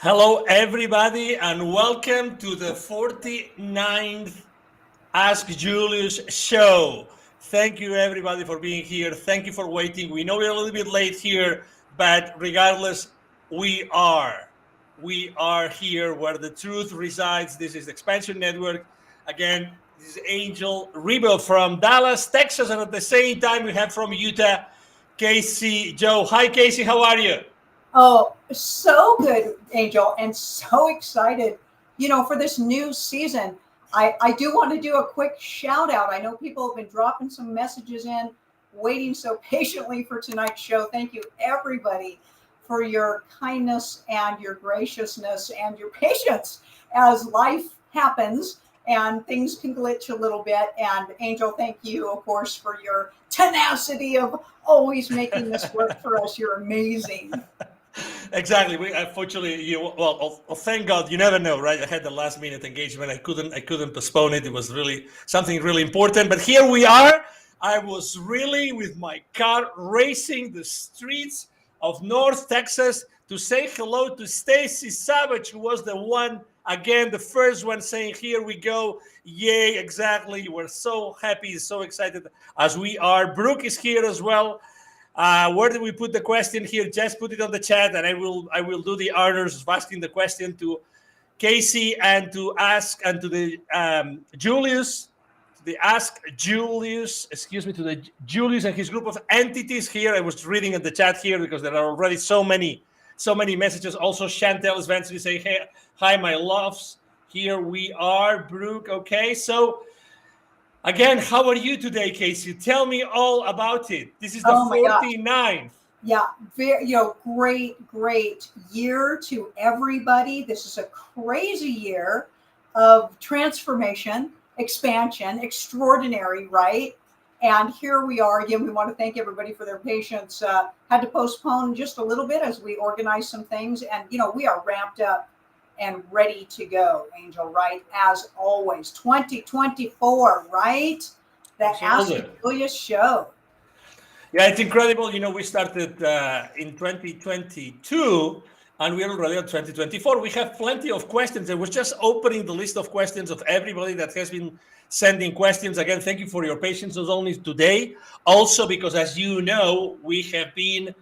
Hello, everybody, and welcome to the 49th Ask Julius Show. Thank you, everybody, for being here. Thank you for waiting. We know we're a little bit late here, but regardless, we are here where the truth resides. This is XPNsion Network. Again, this is Angel Rebo from Dallas, Texas, and at the same time, we have from Utah, Casey Joe. Hi, Casey. How are you? Oh, so good, Angel, and so excited, for this new season. I do want to do a quick shout out. I know people have been dropping some messages in, waiting so patiently for tonight's show. Thank you, everybody, for your kindness and your graciousness and your patience as life happens and things can glitch a little bit. And Angel, thank you, of course, for your tenacity of always making this work for us. You're amazing. Exactly. Unfortunately, thank God. You never know, right? I had the last minute engagement. I couldn't postpone it. It was really something really important. But here we are. I was really with my car racing the streets of North Texas to say hello to Stacy Savage, who was the first one saying, "Here we go." Yay, exactly. We're so happy, so excited as we are. Brooke is here as well. Where did we put the question here? Just put it on the chat, and I will do the honors of asking the question to Casey and to the Julius, to the Ask Julius, to the Julius and his group of entities here. I was reading in the chat here because there are already so many messages. Also, Chantel is eventually saying, "Hey, hi, my loves." Here we are, Brooke. Okay, so. Again, how are you today, Casey? Tell me all about it. This is the 49th. Yeah, great year to everybody. This is a crazy year of transformation, expansion, extraordinary, right? And here we are again. We want to thank everybody for their patience. Had to postpone just a little bit as we organized some things, and we are ramped up and ready to go, Angel, right? As always, 2024, right? The Ask Julius Show. Yeah, it's incredible. We started in 2022, and we're already on 2024. We have plenty of questions. I was just opening the list of questions of everybody that has been sending questions. Again, thank you for your patience, not only today, also because, as you know, we have been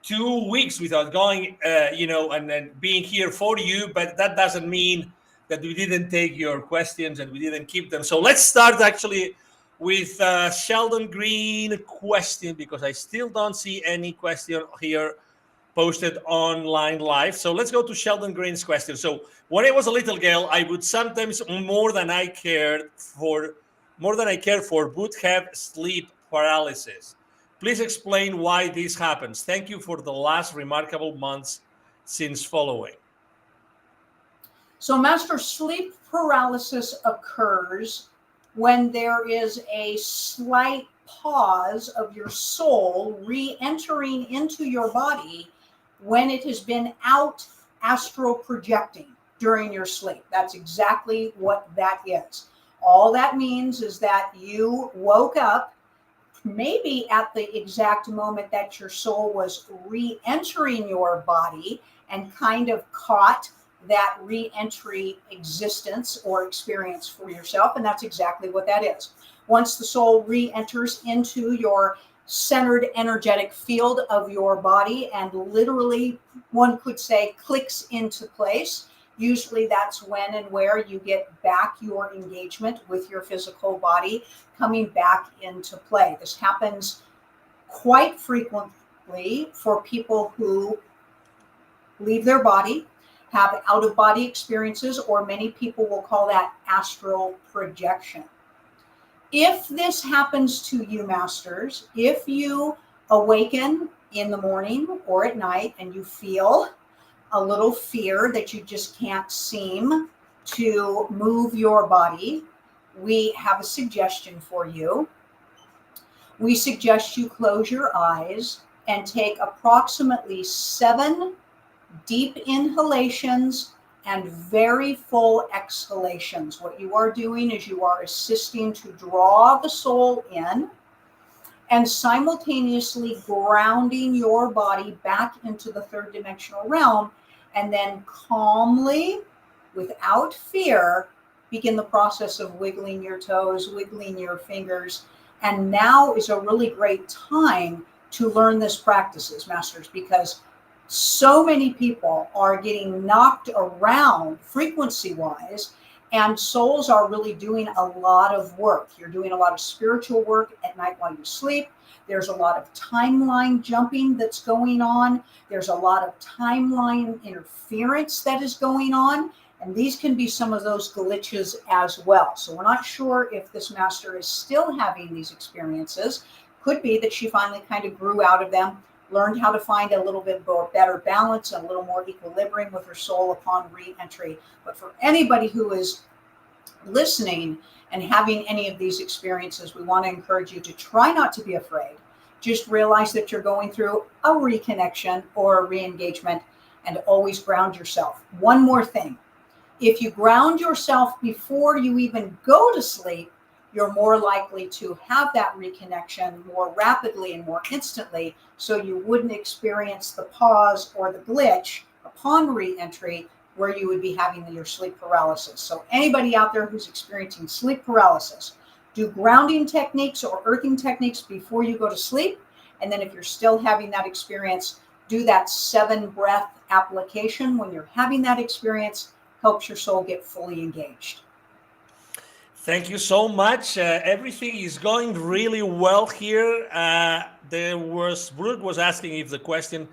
2 weeks without going, and then being here for you, but that doesn't mean that we didn't take your questions and we didn't keep them. So let's start actually with Sheldon Green question, because I still don't see any question here posted online live. So let's go to Sheldon Green's question. So when I was a little girl, I would sometimes more than I cared for would have sleep paralysis. Please explain why this happens. Thank you for the last remarkable months since following. So, Master, sleep paralysis occurs when there is a slight pause of your soul re-entering into your body when it has been out astral projecting during your sleep. That's exactly what that is. All that means is that you woke up maybe at the exact moment that your soul was re-entering your body and kind of caught that re-entry existence or experience for yourself. And that's exactly what that is. Once the soul re-enters into your centered energetic field of your body and literally, one could say, clicks into place, usually that's when and where you get back your engagement with your physical body coming back into play. This happens quite frequently for people who leave their body, have out-of-body experiences, or many people will call that astral projection. If this happens to you, Masters, if you awaken in the morning or at night and you feel a little fear that you just can't seem to move your body, we have a suggestion for you. We suggest you close your eyes and take approximately 7 deep inhalations and very full exhalations. What you are doing is you are assisting to draw the soul in and simultaneously grounding your body back into the third dimensional realm, and then calmly, without fear, begin the process of wiggling your toes, wiggling your fingers. And now is a really great time to learn this practices, Masters, because so many people are getting knocked around frequency-wise, and souls are really doing a lot of work. You're doing a lot of spiritual work at night while you sleep. There's a lot of timeline jumping that's going on. There's a lot of timeline interference that is going on. And these can be some of those glitches as well. So we're not sure if this master is still having these experiences. Could be that she finally kind of grew out of them, learned how to find a little bit more better balance and a little more equilibrium with her soul upon re-entry. But for anybody who is listening and having any of these experiences, we want to encourage you to try not to be afraid. Just realize that you're going through a reconnection or a re-engagement, and always ground yourself. One more thing. If you ground yourself before you even go to sleep, you're more likely to have that reconnection more rapidly and more instantly, so you wouldn't experience the pause or the glitch upon re-entry where you would be having your sleep paralysis. So anybody out there who's experiencing sleep paralysis, do grounding techniques or earthing techniques before you go to sleep. And then if you're still having that experience, do that 7-breath application when you're having that experience. Helps your soul get fully engaged. Thank you so much. Everything is going really well here. Brooke was asking if the question,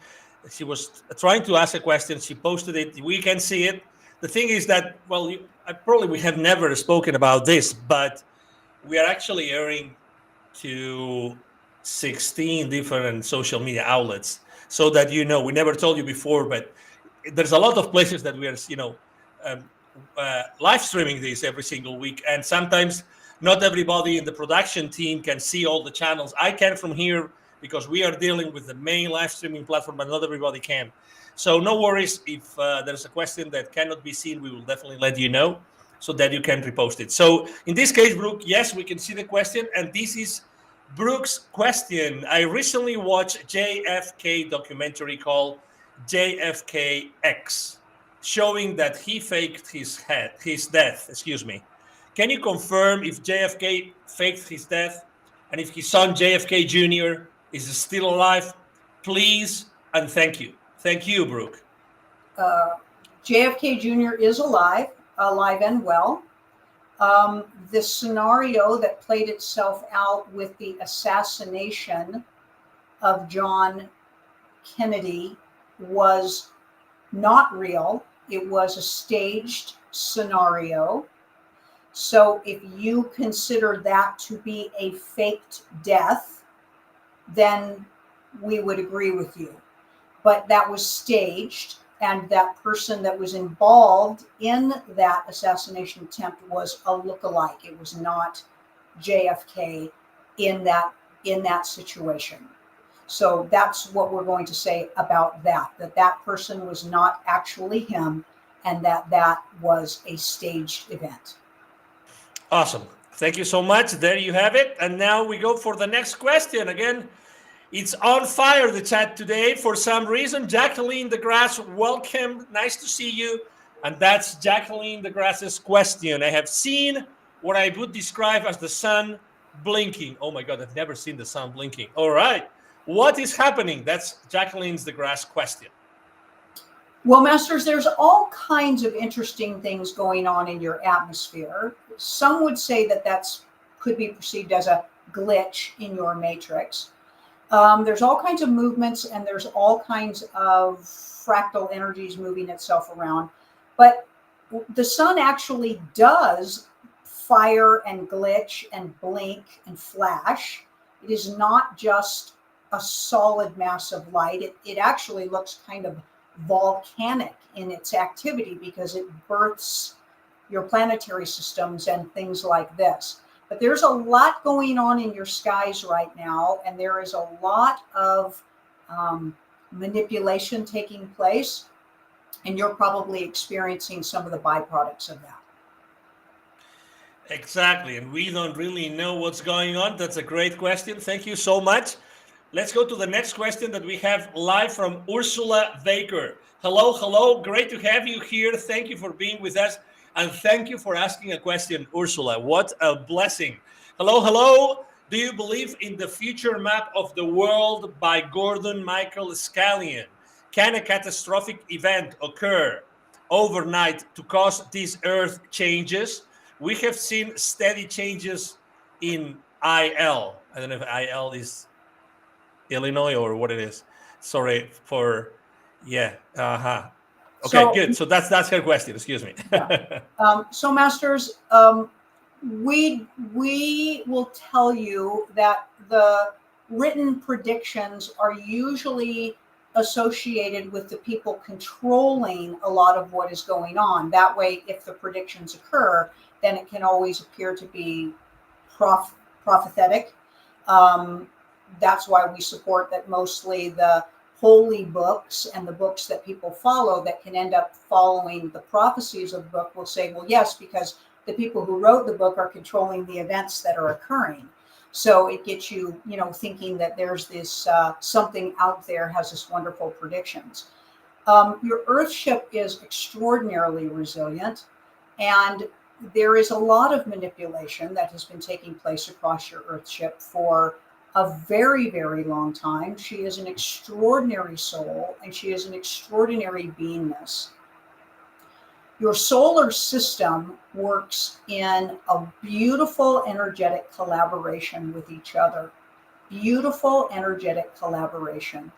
she was trying to ask a question. She posted it. We can see it. The thing is that, well, we have never spoken about this, but we are actually airing to 16 different social media outlets, so that we never told you before, but there's a lot of places that we are, live streaming this every single week, and sometimes not everybody in the production team can see all the channels. I can from here because we are dealing with the main live streaming platform, but not everybody can. So no worries if there's a question that cannot be seen. We will definitely let you know so that you can repost it. So in this case, Brooke, yes, we can see the question, and this is Brooke's question. I recently watched JFK documentary called JFK showing that he faked his death. Can you confirm if JFK faked his death and if his son JFK Jr. is still alive? Please and thank you. Thank you, Brooke. JFK Jr. is alive and well. The scenario that played itself out with the assassination of John Kennedy was not real. It was a staged scenario. So if you consider that to be a faked death, then we would agree with you. But that was staged, and that person that was involved in that assassination attempt was a lookalike. It was not JFK in that situation. So that's what we're going to say about that person was not actually him, and that was a staged event. Awesome. Thank you so much. There you have it. And now we go for the next question. Again, it's on fire, the chat today. For some reason, Jacqueline DeGrasse, welcome. Nice to see you. And that's Jacqueline DeGrasse's question. I have seen what I would describe as the sun blinking. Oh my God, I've never seen the sun blinking. All right. What is happening? That's Jacqueline DeGrasse question. Well, Masters, there's all kinds of interesting things going on in your atmosphere. Some would say that could be perceived as a glitch in your matrix. There's all kinds of movements, and there's all kinds of fractal energies moving itself around. But the sun actually does fire and glitch and blink and flash. It is not just a solid mass of light. It actually looks kind of volcanic in its activity because it births your planetary systems and things like this. But there's a lot going on in your skies right now, and there is a lot of manipulation taking place, and you're probably experiencing some of the byproducts of that. Exactly, and we don't really know what's going on. That's a great question. Thank you so much. Let's go to the next question that we have live from Ursula Baker. Hello. Great to have you here. Thank you for being with us, and thank you for asking a question, Ursula. What a blessing. Hello. Do you believe in the future map of the world by Gordon Michael Scallion? Can a catastrophic event occur overnight to cause these earth changes? We have seen steady changes in IL. I don't know if IL is Illinois or what it is. Sorry for, yeah. Okay, good. So that's her question. Excuse me. Yeah. So, Masters, we will tell you that the written predictions are usually associated with the people controlling a lot of what is going on. That way, if the predictions occur, then it can always appear to be prophetic. That's why we support that mostly the holy books and the books that people follow that can end up following the prophecies of the book will say, well, yes, because the people who wrote the book are controlling the events that are occurring. So it gets you, thinking that there's this something out there has this wonderful predictions. Your Earthship is extraordinarily resilient, and there is a lot of manipulation that has been taking place across your Earthship for a very, very long time. She is an extraordinary soul, and she is an extraordinary beingness. Your solar system works in a beautiful energetic collaboration with each other. Beautiful energetic collaboration.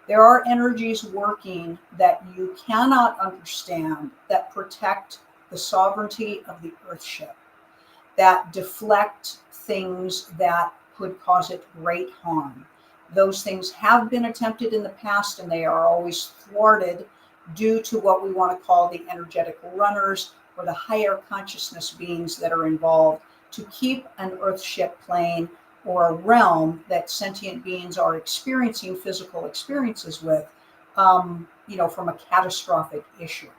There are energies working that you cannot understand that protect the sovereignty of the Earthship, that deflect things that could cause it great harm. Those things have been attempted in the past, and they are always thwarted due to what we want to call the energetic runners, or the higher consciousness beings that are involved to keep an Earthship plane or a realm that sentient beings are experiencing physical experiences with, from a catastrophic issue.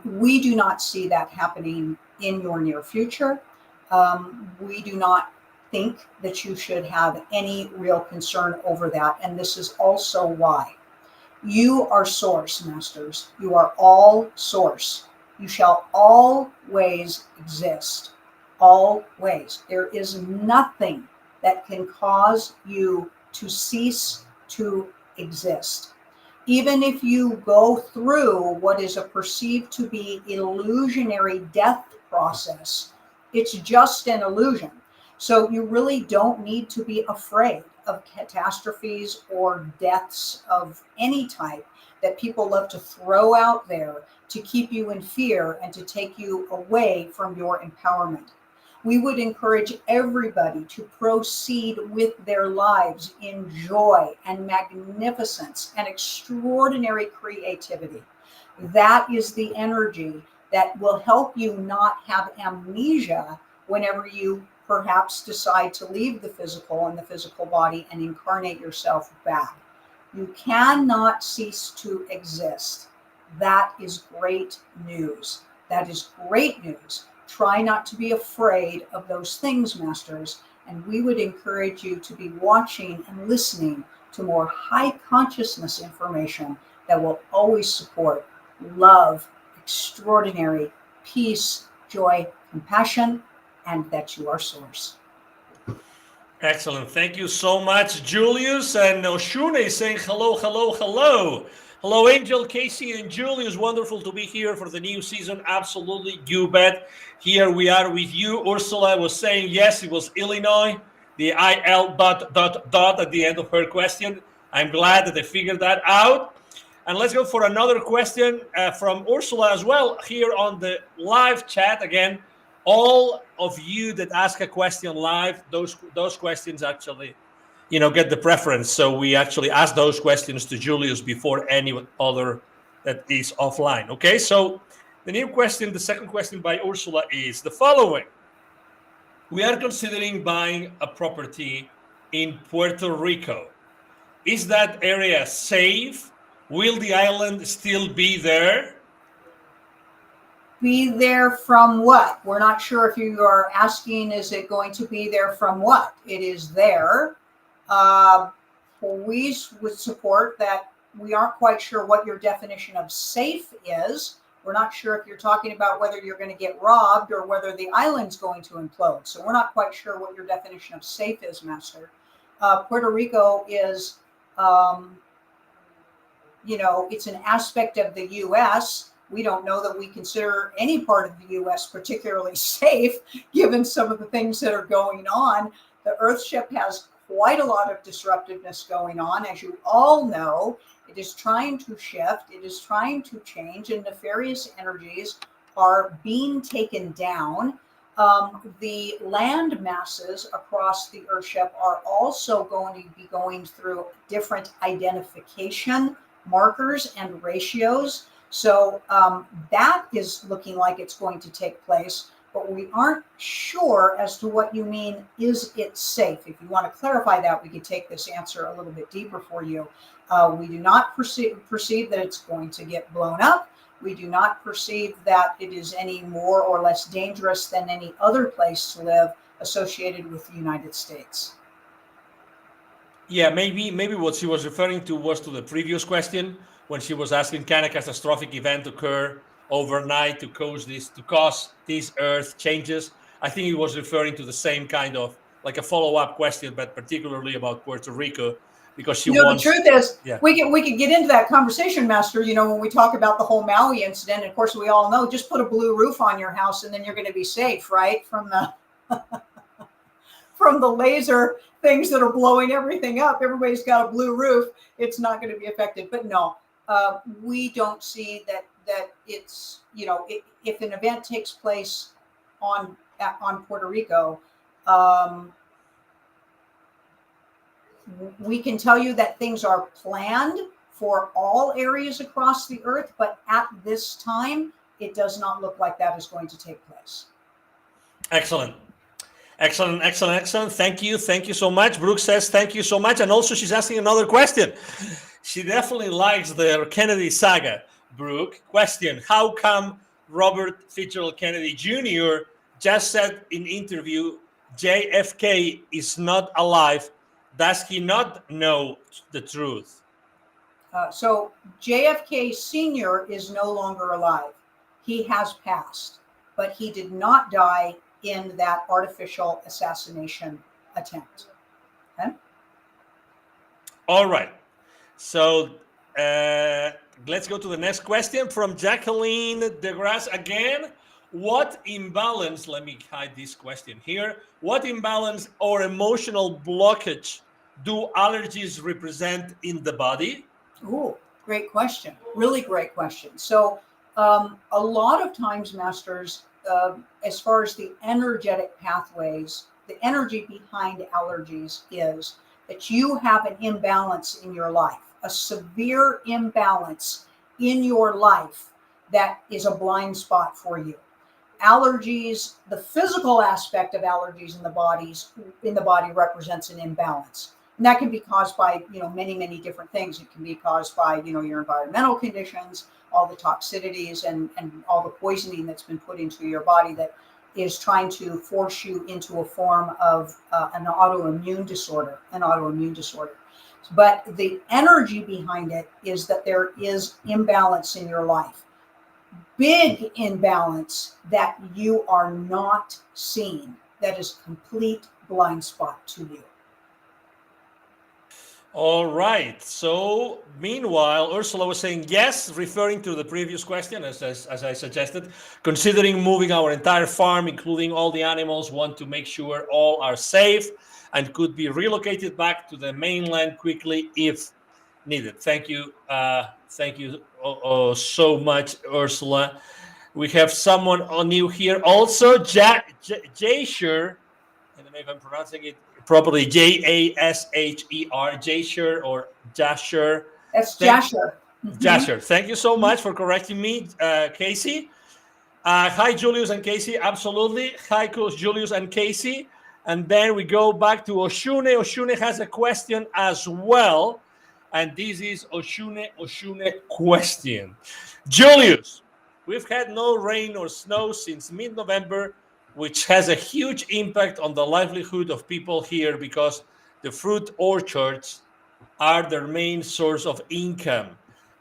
We do not see that happening in your near future. We do not think that you should have any real concern over that. And this is also why. You are source, Masters. You are all source. You shall always exist. Always. There is nothing that can cause you to cease to exist. Even if you go through what is a perceived to be illusionary death process, it's just an illusion. So you really don't need to be afraid of catastrophes or deaths of any type that people love to throw out there to keep you in fear and to take you away from your empowerment. We would encourage everybody to proceed with their lives in joy and magnificence and extraordinary creativity. That is the energy that will help you not have amnesia whenever you perhaps decide to leave the physical and the physical body and incarnate yourself back. You cannot cease to exist. That is great news. That is great news. Try not to be afraid of those things, Masters, and we would encourage you to be watching and listening to more high consciousness information that will always support love, extraordinary peace, joy, compassion, and that you are source. Excellent. Thank you so much, Julius. And Oshune is saying hello. Hello, Angel, Casey, and Julius. Wonderful to be here for the new season. Absolutely, you bet. Here we are with you. Ursula was saying, yes, it was Illinois. the IL dot at the end of her question. I'm glad that they figured that out. And let's go for another question from Ursula as well here on the live chat. Again, all of you that ask a question live, those questions actually, get the preference. So we actually ask those questions to Julius before any other that is offline. Okay, so the new question, the second question by Ursula is the following. We are considering buying a property in Puerto Rico. Is that area safe? Will the island still be there? Be there from what? We're not sure if you are asking, is it going to be there from what? It is there. We would support that. We aren't quite sure what your definition of safe is. We're not sure if you're talking about whether you're going to get robbed or whether the island's going to implode. So we're not quite sure what your definition of safe is, Master. Puerto Rico is, it's an aspect of the U.S. We don't know that we consider any part of the U.S. particularly safe, given some of the things that are going on. The Earthship has quite a lot of disruptiveness going on. As you all know, it is trying to shift, it is trying to change, and nefarious energies are being taken down. The land masses across the Earthship are also going to be going through different identification markers and ratios. So that is looking like it's going to take place, but we aren't sure as to what you mean, is it safe? If you want to clarify that, we could take this answer a little bit deeper for you. We do not perceive that it's going to get blown up. We do not perceive that it is any more or less dangerous than any other place to live associated with the United States. Yeah, maybe what she was referring to was to the previous question when she was asking, can a catastrophic event occur overnight to cause these earth changes? I think he was referring to the same kind of like a follow-up question, but particularly about Puerto Rico, because she wants. The truth is, we could get into that conversation, Master. When we talk about the whole Maui incident, and of course we all know, just put a blue roof on your house and then you're going to be safe, right? From the laser things that are blowing everything up. Everybody's got a blue roof. It's not going to be affected. But no, we don't see that it's, if an event takes place on Puerto Rico, we can tell you that things are planned for all areas across the earth, but at this time, it does not look like that is going to take place. Excellent. Thank you so much. Brooke says thank you so much. And also she's asking another question. She definitely likes the Kennedy saga, Brooke. Question, how come Robert Fitzgerald Kennedy Jr. just said in interview JFK is not alive? Does he not know the truth? So JFK Sr. is no longer alive. He has passed, but he did not die in that artificial assassination attempt. Okay? All right. So let's go to the next question from Jacqueline DeGrasse again. What imbalance, let me hide this question here. What imbalance or emotional blockage do allergies represent in the body? Ooh, great question. Really great question. So a lot of times, Masters, as far as the energetic pathways, the energy behind allergies is that you have an imbalance in your life, a severe imbalance in your life that is a blind spot for you. Allergies, the physical aspect of allergies in the body represents an imbalance. And that can be caused by, many, many different things. It can be caused by, your environmental conditions, all the toxicities and all the poisoning that's been put into your body that is trying to force you into a form of an autoimmune disorder. But the energy behind it is that there is imbalance in your life. Big imbalance that you are not seeing. That is complete blind spot to you. All right. So meanwhile, Ursula was saying yes, referring to the previous question, as I suggested, considering moving our entire farm, including all the animals, want to make sure all are safe. and could be relocated back to the mainland quickly if needed. Thank you. Thank you so much, Ursula. We have someone new here also, Jasher. I don't know if I'm pronouncing it properly, Jasher, Jasher or Jasher. That's Jasher. Jasher. Thank you so much for correcting me, Casey. Hi, Julius and Casey. Absolutely. Hi, Coach Julius and Casey. And then we go back to Oshune. Oshune has a question as well. And this is Oshune question. Julius, we've had no rain or snow since mid-November, which has a huge impact on the livelihood of people here because the fruit orchards are their main source of income.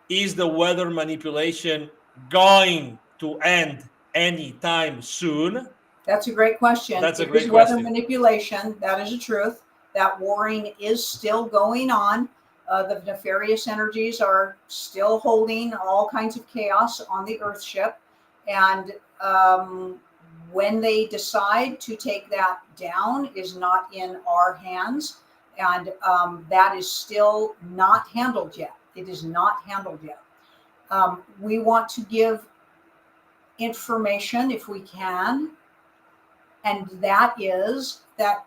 Is the weather manipulation going to end anytime soon? That's a great question. That's a It great is weather question. manipulation. That is the truth. That warring is still going on. The nefarious energies are still holding all kinds of chaos on the Earth ship. And when they decide to take that down is not in our hands. And that is still not handled yet. It is not handled yet. We want to give information if we can. And that is that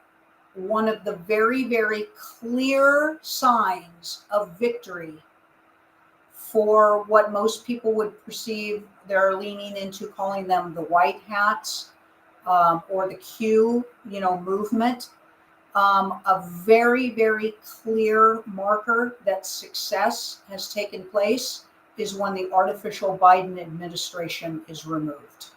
one of the very, very clear signs of victory for what most people would perceive, they're leaning into calling them the white hats or the Q, movement. A very, very clear marker that success has taken place is when the artificial Biden administration is removed.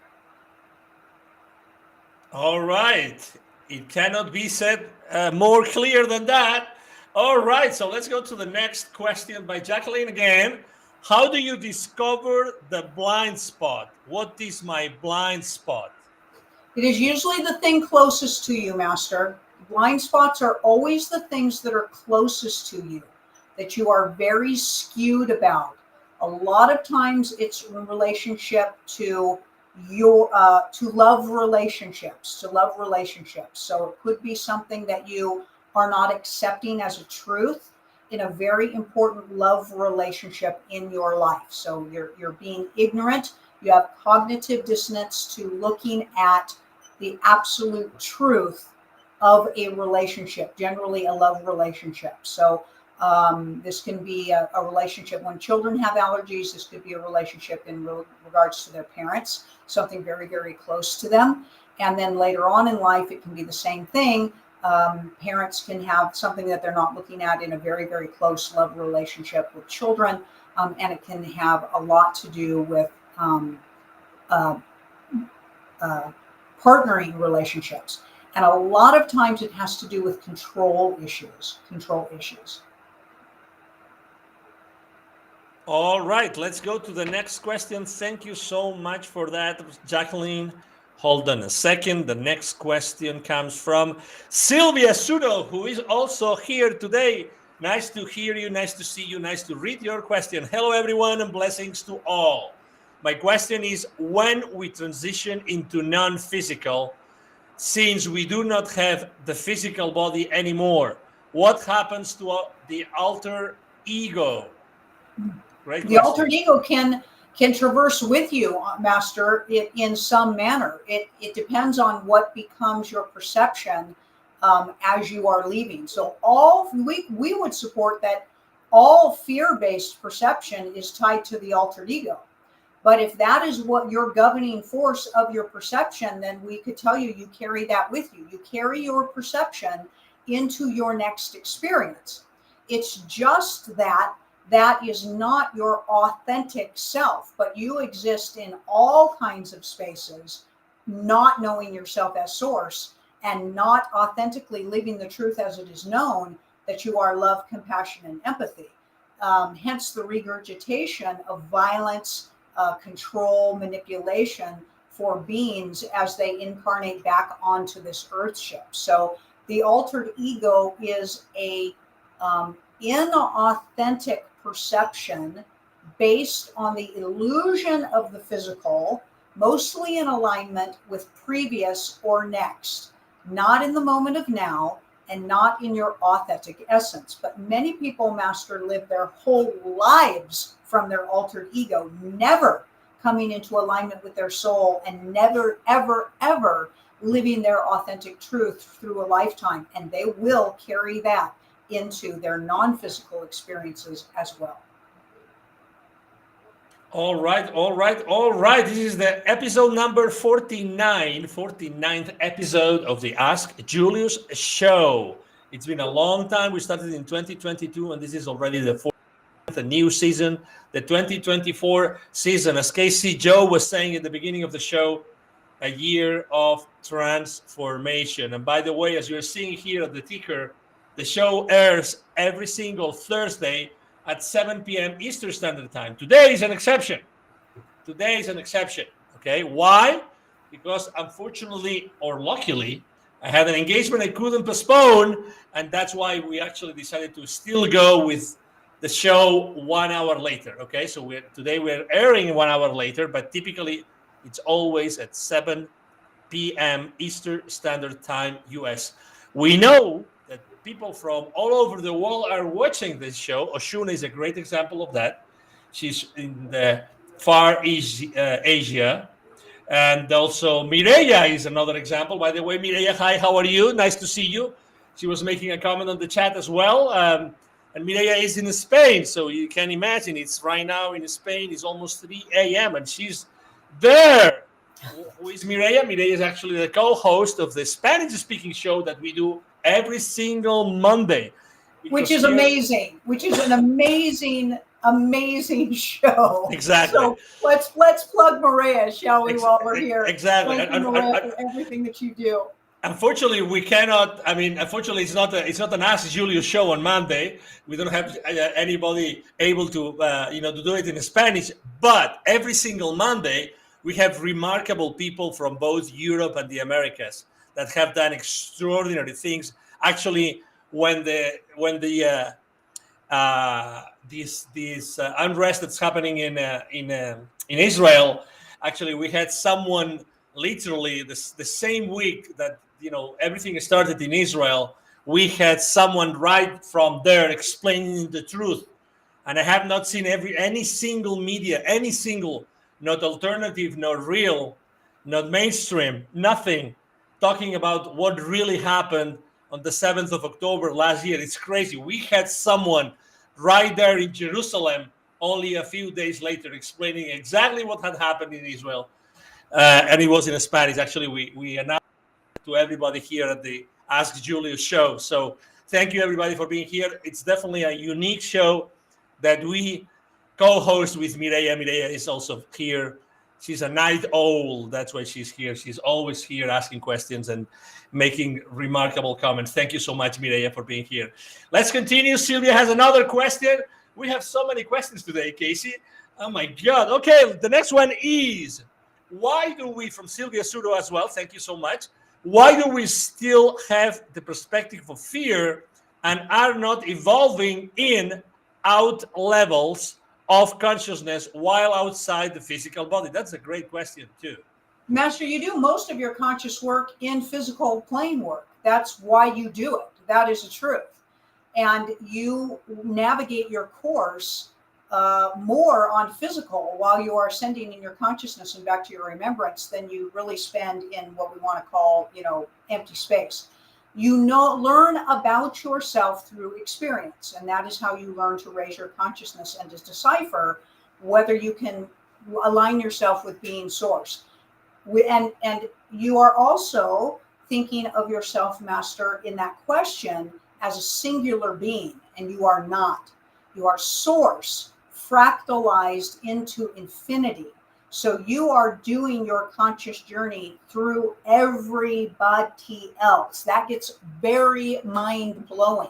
All right. It cannot be said more clear than that. All right. So let's go to the next question by Jacqueline again. How do you discover the blind spot? What is my blind spot? It is usually the thing closest to you, Master. Blind spots are always the things that are closest to you, that you are very skewed about. A lot of times it's in relationship to your to love relationships. So it could be something that you are not accepting as a truth in a very important love relationship in your life. So you're being ignorant. You have cognitive dissonance to looking at the absolute truth of a relationship, generally a love relationship. So this can be a relationship when children have allergies. This could be a relationship in regards to their parents, something very, very close to them. And then later on in life, it can be the same thing. Parents can have something that they're not looking at in a very, very close love relationship with children. And it can have a lot to do with partnering relationships. And a lot of times it has to do with control issues. All right, let's go to the next question. Thank you so much for that, Jacqueline. Hold on a second. The next question comes from Sylvia Sudo, who is also here today. Nice to hear you. Nice to see you. Nice to read your question. Hello, everyone, and blessings to all. My question is, when we transition into non-physical, since we do not have the physical body anymore, what happens to the alter ego? Great the altered ego can traverse with you, Master, in some manner. It depends on what becomes your perception as you are leaving. So we would support that all fear-based perception is tied to the altered ego. But if that is what your governing force of your perception, then we could tell you carry that with you. You carry your perception into your next experience. It's just that is not your authentic self, but you exist in all kinds of spaces, not knowing yourself as source and not authentically living the truth as it is known, that you are love, compassion, and empathy. Hence the regurgitation of violence, control, manipulation for beings as they incarnate back onto this earth ship. So the altered ego is a inauthentic perception based on the illusion of the physical, mostly in alignment with previous or next, not in the moment of now, and not in your authentic essence. But many people, Master, live their whole lives from their altered ego, never coming into alignment with their soul, and never, ever, ever living their authentic truth through a lifetime. And they will carry that into their non-physical experiences as well. All right. This is the episode number 49th episode of the Ask Julius Show. It's been a long time. We started in 2022, and this is already the fourth, a new season, the 2024 season. As Casey Joe was saying at the beginning of the show, a year of transformation. And by the way, as you're seeing here at the ticker, the show airs every single Thursday at 7 p.m. Eastern Standard Time. Today is an exception. Okay, why? Because unfortunately, or luckily, I had an engagement I couldn't postpone, and that's why we actually decided to still go with the show 1 hour later. Okay, so today we're airing 1 hour later, but typically it's always at 7 p.m. Eastern Standard Time, US. We know that people from all over the world are watching this show. Oshuna is a great example of that. She's in the far East Asia. And also Mireya is another example. By the way, Mireya, hi, how are you? Nice to see you. She was making a comment on the chat as well. And Mireya is in Spain, so you can imagine it's right now in Spain. It's almost 3 a.m. and she's there. Who is Mireya? Mireya is actually the co-host of the Spanish-speaking show that we do every single Monday. Which is amazing. Which is an amazing show. Exactly. So let's plug Maria, shall we, while we're here? Exactly. Thank you, Maria, for everything that you do. Unfortunately, we cannot. I mean, unfortunately, it's not an Ask Julius show on Monday. We don't have anybody able to to do it in Spanish. But every single Monday, we have remarkable people from both Europe and the Americas that have done extraordinary things. Actually, when this unrest that's happening in Israel, actually, we had someone literally the same week that everything started in Israel. We had someone right from there explaining the truth, and I have not seen any single media, not alternative, not real, not mainstream, nothing talking about what really happened on the 7th of October last year. It's crazy. We had someone right there in Jerusalem only a few days later explaining exactly what had happened in Israel. And it was in Spanish. Actually, we announced to everybody here at the Ask Julius show. So thank you, everybody, for being here. It's definitely a unique show that we co-host with Mireya. Mireya is also here. She's a night owl. That's why she's here. She's always here asking questions and making remarkable comments. Thank you so much, Mireya, for being here. Let's continue. Sylvia has another question. We have so many questions today, Casey. Oh, my God. Okay, the next one is, why do we, from Sylvia Sudo as well, thank you so much, why do we still have the perspective of fear and are not evolving in out levels of consciousness while outside the physical body? That's a great question too. Master, you do most of your conscious work in physical plane work. That's why you do it. That is the truth. And you navigate your course more on physical while you are ascending in your consciousness and back to your remembrance than you really spend in what we want to call, empty space. You learn about yourself through experience, and that is how you learn to raise your consciousness and to decipher whether you can align yourself with being source. And you are also thinking of yourself, Master, in that question as a singular being, and you are not. You are source, fractalized into infinity. So you are doing your conscious journey through everybody else. That gets very mind-blowing.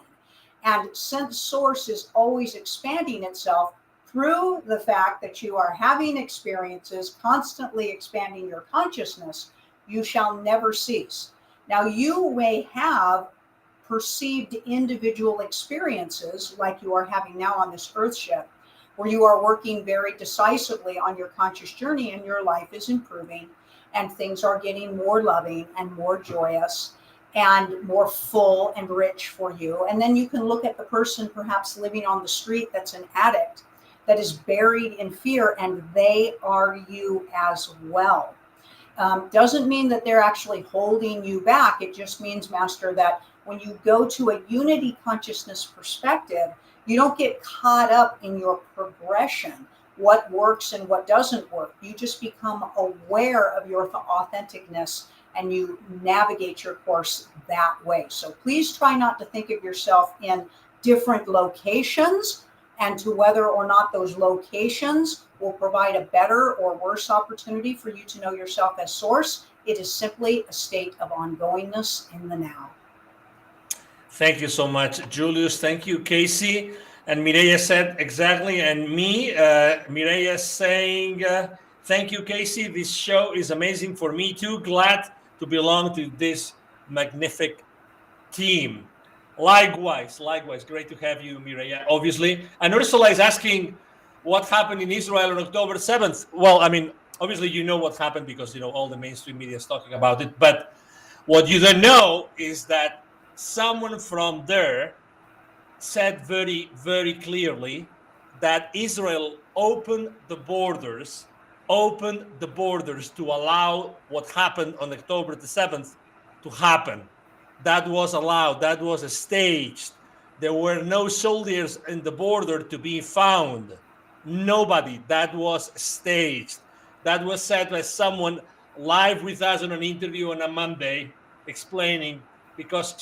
And since source is always expanding itself through the fact that you are having experiences, constantly expanding your consciousness, you shall never cease. Now, you may have perceived individual experiences like you are having now on this earth ship, where you are working very decisively on your conscious journey and your life is improving and things are getting more loving and more joyous. and more full and rich for you. And then you can look at the person perhaps living on the street that's an addict, that is buried in fear, and they are you as well. Doesn't mean that they're actually holding you back. It just means, Master, that when you go to a unity consciousness perspective, you don't get caught up in your progression, what works and what doesn't work. You just become aware of your authenticness, and you navigate your course that way. So please try not to think of yourself in different locations, and to whether or not those locations will provide a better or worse opportunity for you to know yourself as source. It is simply a state of ongoingness in the now. Thank you so much, Julius. Thank you, Casey. And Mireya said exactly, and me, Mireya saying, thank you, Casey. This show is amazing for me too. Glad to belong to this magnificent team. Likewise. Great to have you, Mireya, obviously. And Ursula is asking what happened in Israel on October 7th. Well, I mean, obviously you know what happened because, you know, all the mainstream media is talking about it. But what you don't know is that someone from there said very, very clearly that Israel opened the borders to allow what happened on October the 7th to happen. That was allowed. That was staged. There were no soldiers in the border to be found. Nobody. That was staged. That was said by someone live with us on an interview on a Monday, explaining, because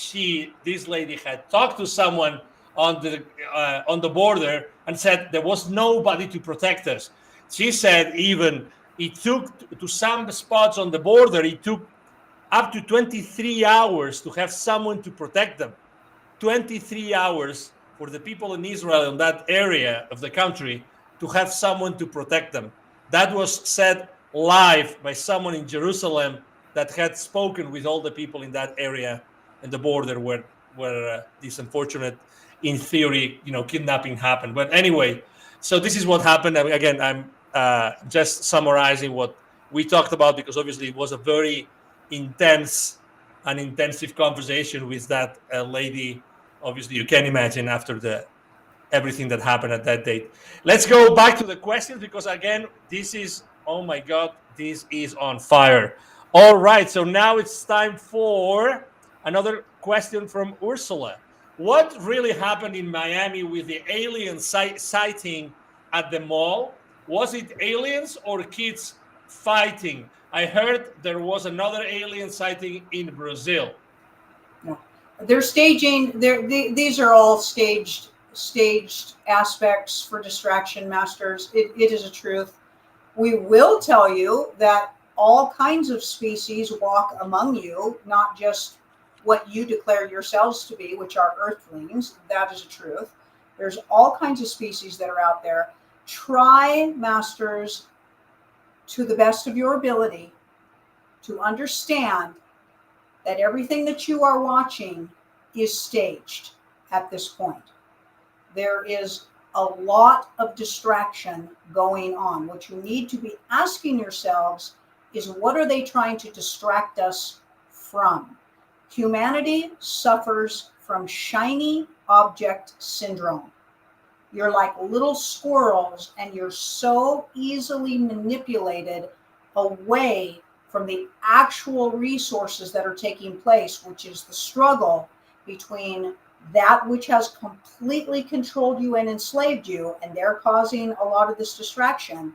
this lady had talked to someone on the border and said there was nobody to protect us. She said even it took to some spots on the border, it took up to 23 hours to have someone to protect them. 23 hours for the people in Israel in that area of the country to have someone to protect them. That was said live by someone in Jerusalem that had spoken with all the people in that area and the border where this unfortunate, in theory, kidnapping happened. But anyway, so this is what happened. Again, I'm just summarizing what we talked about, because obviously it was a very intense and intensive conversation with that lady. Obviously, you can imagine after everything that happened at that date. Let's go back to the questions, because again, this is, oh my God, this is on fire. All right, so now it's time for another question from Ursula. What really happened in Miami with the alien sighting at the mall? Was it aliens or kids fighting? I heard there was another alien sighting in Brazil. No. They're staging. These are all staged aspects for distraction, Masters. It is a truth. We will tell you that all kinds of species walk among you, not just what you declare yourselves to be, which are earthlings. That is a truth. There's all kinds of species that are out there. Try, Masters, to the best of your ability, to understand that everything that you are watching is staged at this point. There is a lot of distraction going on. What you need to be asking yourselves is, what are they trying to distract us from? Humanity suffers from shiny object syndrome. You're like little squirrels, and you're so easily manipulated away from the actual resources that are taking place, which is the struggle between that which has completely controlled you and enslaved you, and they're causing a lot of this distraction,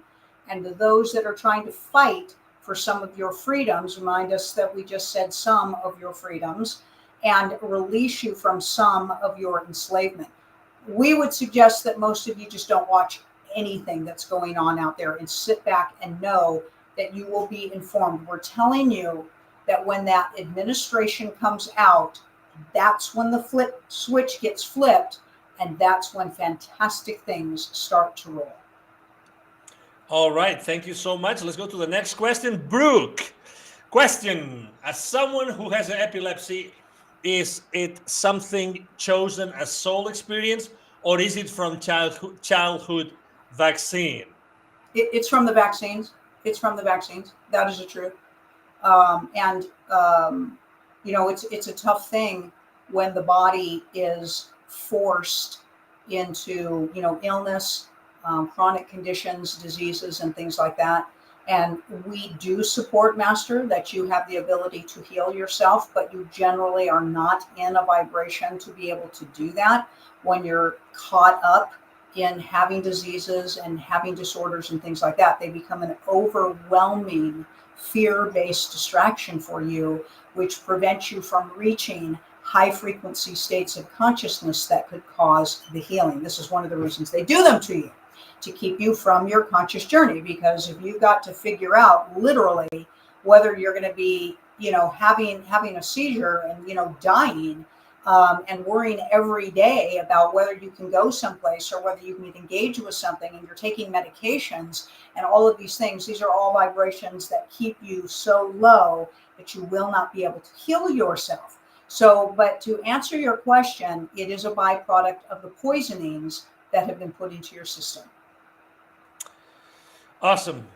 and those that are trying to fight for some of your freedoms. Remind us that we just said some of your freedoms, and release you from some of your enslavement. We would suggest that most of you just don't watch anything that's going on out there, and sit back and know that you will be informed. We're telling you that when that administration comes out, that's when the flip switch gets flipped, and that's when fantastic things start to roll. All right, thank you so much. Let's go to the next question. Brooke, question: as someone who has epilepsy, is it something chosen as soul experience, or is it from childhood vaccine? It's from the vaccines. It's from the vaccines. That is the truth. it's a tough thing when the body is forced into, illness, chronic conditions, diseases, and things like that. And we do support, Master, that you have the ability to heal yourself, but you generally are not in a vibration to be able to do that when you're caught up in having diseases and having disorders and things like that. They become an overwhelming fear-based distraction for you, which prevents you from reaching high frequency states of consciousness that could cause the healing. This is one of the reasons they do them to you, to keep you from your conscious journey. Because if you've got to figure out literally whether you're going to be, having a seizure and, dying, and worrying every day about whether you can go someplace or whether you can engage with something, and you're taking medications and all of these things, these are all vibrations that keep you so low that you will not be able to heal yourself. So, but to answer your question, it is a byproduct of the poisonings that have been put into your system. Awesome.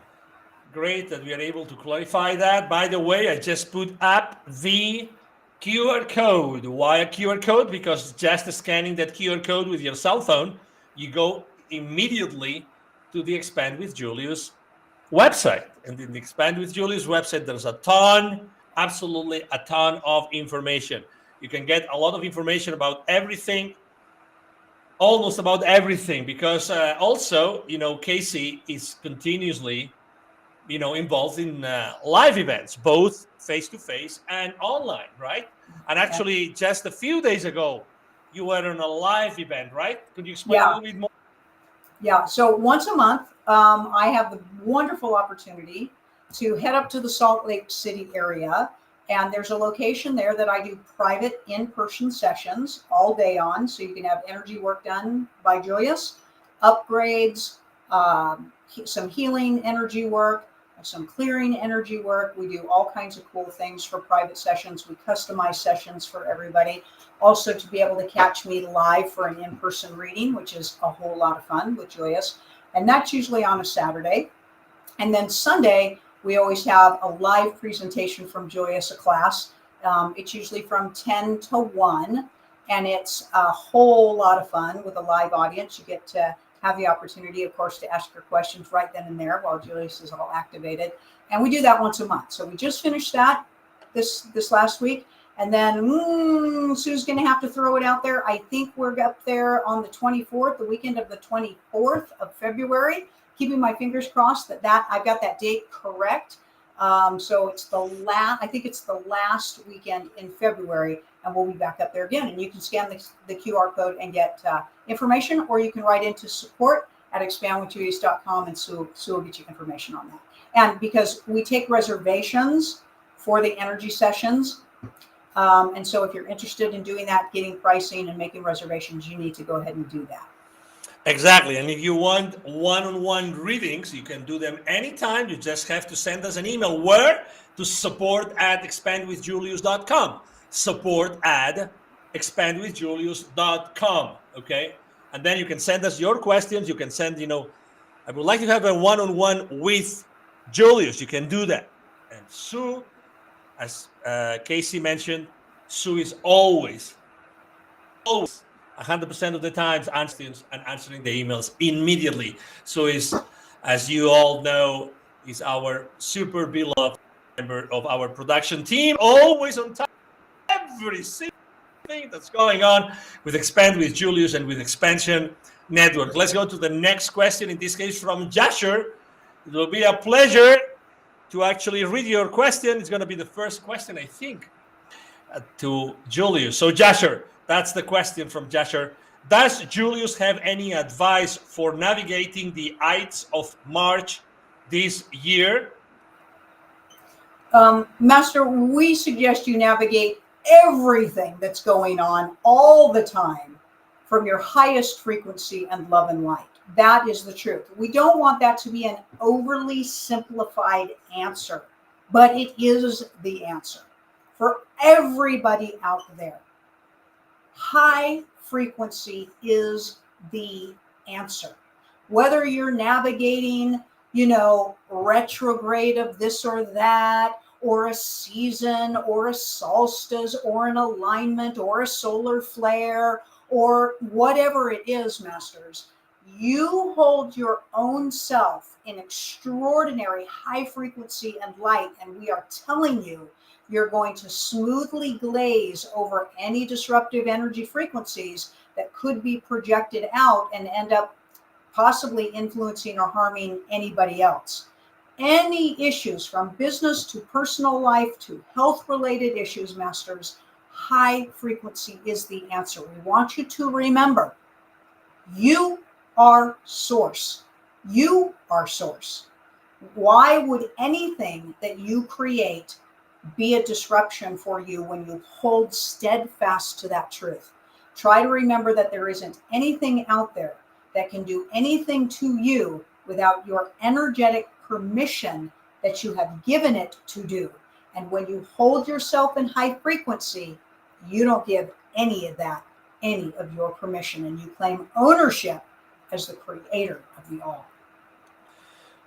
Great that we are able to clarify that. By the way, I just put up the QR code. Why a QR code? Because just scanning that QR code with your cell phone, you go immediately to the Expand with Julius website. And in the Expand with Julius website, there's absolutely a ton of information. You can get a lot of information about everything, almost about everything, because also, Casey is continuously, involved in live events, both face-to-face and online, right? And actually, just a few days ago, you were on a live event, right? Could you explain a little bit more? Yeah, so once a month, I have the wonderful opportunity to head up to the Salt Lake City area. And there's a location there that I do private in-person sessions all day on. So you can have energy work done by Julius, upgrades, some healing energy work, some clearing energy work. We do all kinds of cool things for private sessions. We customize sessions for everybody. Also to be able to catch me live for an in-person reading, which is a whole lot of fun with Julius. And that's usually on a Saturday. And then Sunday, we always have a live presentation from Julius, a class. It's usually from 10 to 1, and it's a whole lot of fun with a live audience. You get to have the opportunity, of course, to ask your questions right then and there while Julius is all activated. And we do that once a month. So we just finished that this last week. And then Sue's going to have to throw it out there. I think we're up there on the 24th, the weekend of the 24th of February. Keeping my fingers crossed that I've got that date correct. So it's I think it's the last weekend in February, and we'll be back up there again. And you can scan the QR code and get information, or you can write into support@expandwithjulius.com, and Sue will get you information on that. And because we take reservations for the energy sessions, and so if you're interested in doing that, getting pricing and making reservations, you need to go ahead and do that. Exactly. And if you want one-on-one readings, you can do them anytime. You just have to send us an email. Where? To support@expandwithjulius.com. Support@expandwithjulius.com. Okay? And then you can send us your questions. You can send, I would like to have a one-on-one with Julius. You can do that. And Sue, as Casey mentioned, Sue is always 100% of the times answering the emails immediately. So as you all know, is our super beloved member of our production team, always on time, every single thing that's going on with Expand with Julius and with XPNsion Network. Let's go to the next question, in this case from Jasher. It will be a pleasure to actually read your question. It's going to be the first question, I think, to Julius. So Jasher, that's the question from Jasher. Does Julius have any advice for navigating the Ides of March this year? Master, we suggest you navigate everything that's going on all the time from your highest frequency and love and light. That is the truth. We don't want that to be an overly simplified answer, but it is the answer for everybody out there. High frequency is the answer. Whether you're navigating, retrograde of this or that, or a season or a solstice or an alignment or a solar flare or whatever it is, masters, you hold your own self in extraordinary high frequency and light, and we are telling you, you're going to smoothly glaze over any disruptive energy frequencies that could be projected out and end up possibly influencing or harming anybody else. Any issues from business to personal life to health related issues, masters, high frequency is the answer. We want you to remember, you are source. You are source. Why would anything that you create be a disruption for you when you hold steadfast to that truth? Try to remember that there isn't anything out there that can do anything to you without your energetic permission that you have given it to do. And when you hold yourself in high frequency, you don't give any of that, any of your permission, and you claim ownership as the creator of the all.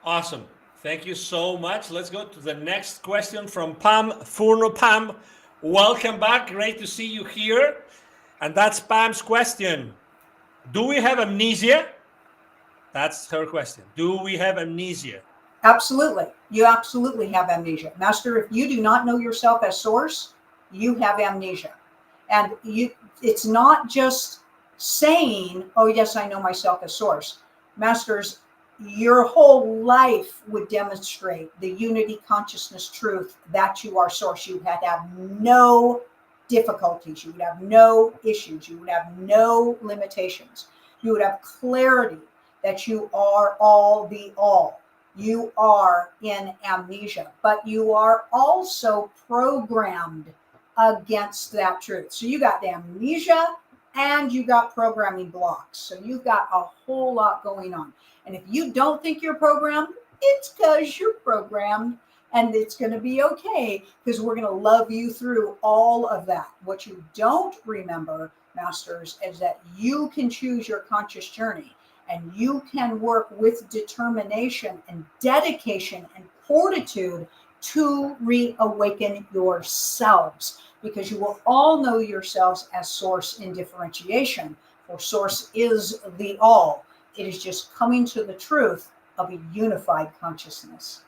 Awesome. Thank you so much. Let's go to the next question from Pam Furno. Pam, welcome back. Great to see you here. And that's Pam's question. Do we have amnesia? That's her question. Do we have amnesia? Absolutely. You absolutely have amnesia. Master, if you do not know yourself as source, you have amnesia. And it's not just saying, oh, yes, I know myself as source. Masters, your whole life would demonstrate the unity consciousness truth that you are source. You would have no difficulties. You would have no issues. You would have no limitations. You would have clarity that you are all the all. You are in amnesia, but you are also programmed against that truth. So you got amnesia and you got programming blocks. So you've got a whole lot going on. And if you don't think you're programmed, it's because you're programmed, and it's going to be okay, because we're going to love you through all of that. What you don't remember, masters, is that you can choose your conscious journey, and you can work with determination and dedication and fortitude to reawaken yourselves, because you will all know yourselves as source in differentiation, for source is the all. It is just coming to the truth of a unified consciousness.